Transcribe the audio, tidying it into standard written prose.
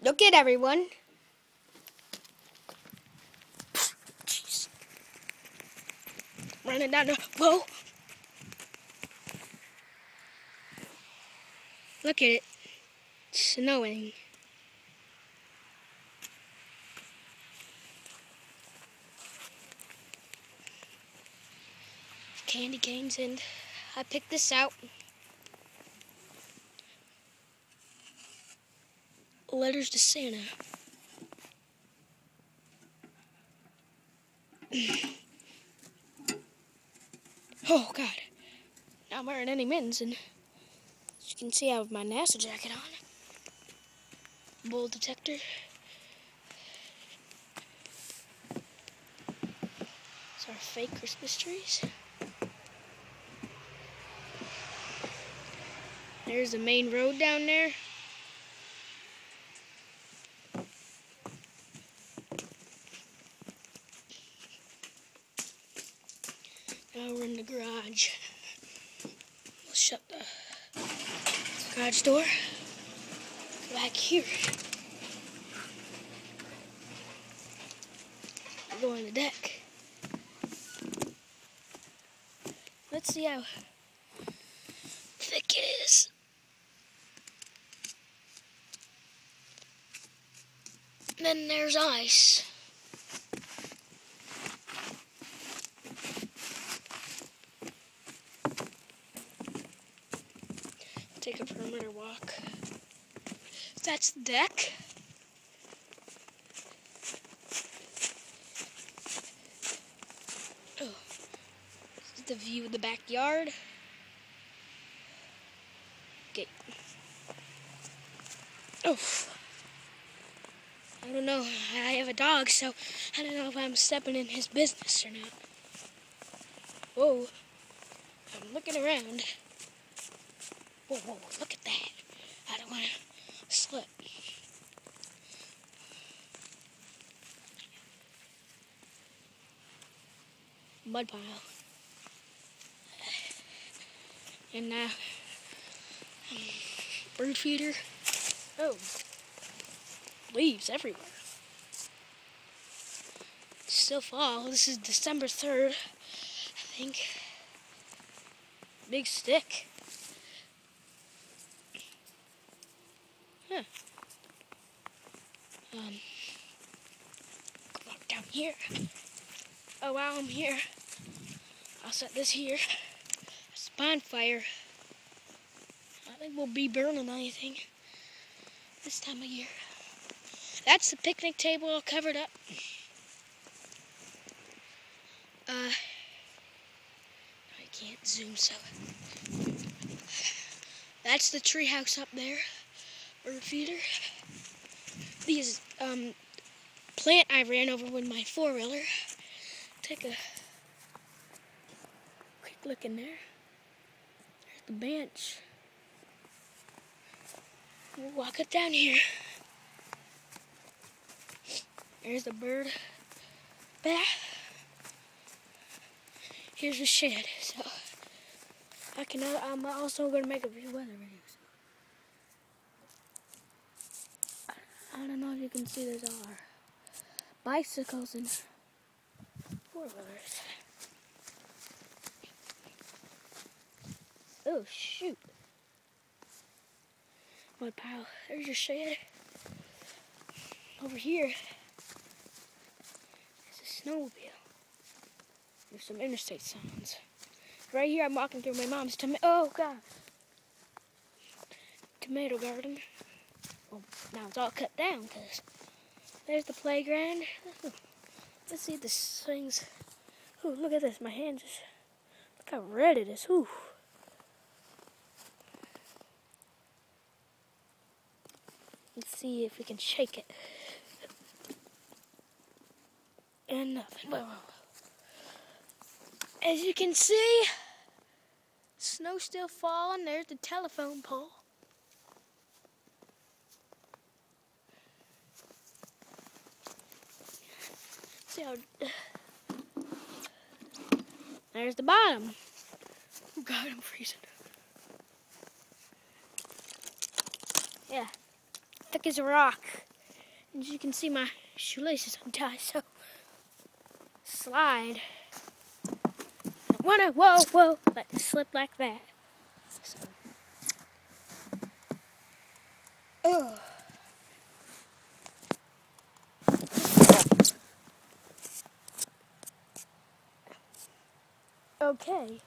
Look at everyone. Jeez. Running down the... Whoa. Look at it. It's snowing. Candy canes, and I picked this out. Letters to Santa. Oh God. Not wearing any mittens, and as you can see, I have my NASA jacket on. Bull detector. It's our fake Christmas trees. There's the main road down there. Now we're in the garage. We'll shut the garage door. Go back here. Go on the deck. Let's see how thick it is. And then there's ice. Take a perimeter walk. That's the deck. Oh, this is the view of the backyard. Okay. Oh, I don't know. I have a dog, so I don't know if I'm stepping in his business or not. Whoa, I'm looking around. Whoa, whoa, look at that. I don't want to slip. Mud pile. And now, bird feeder. Oh, leaves everywhere. It's still fall. This is December 3rd, I think. Big stick. Huh. Walk down here. Oh, while I'm here, I'll set this here. It's a bonfire. I think we'll be burning anything this time of year. That's the picnic table all covered up. I can't zoom, so. That's the tree house up there. Bird feeder. These plant I ran over with my 4-wheeler. Take a quick look in there. There's the bench. We'll walk it down here. There's the bird bath. Here's the shed. So I'm also going to make a few weather videos. I don't know if you can see, there's our bicycles and 4-wheelers. Oh shoot. Mud pile. There's your shed. Over here is a snowmobile. There's some interstate signs. Right here I'm walking through my mom's tomato garden. Well, now it's all cut down because there's the playground. Let's see the swings. Ooh, look at this. My hand just, look how red it is. Ooh. Let's see if we can shake it. And nothing. Whoa. As you can see, snow's still falling. There's the telephone pole. See how... There's the bottom. Oh God, I'm freezing. Yeah, thick as a rock. As you can see, my shoelaces untied, so slide. Don't wanna, whoa, let it slip like that. So. Ugh. Okay.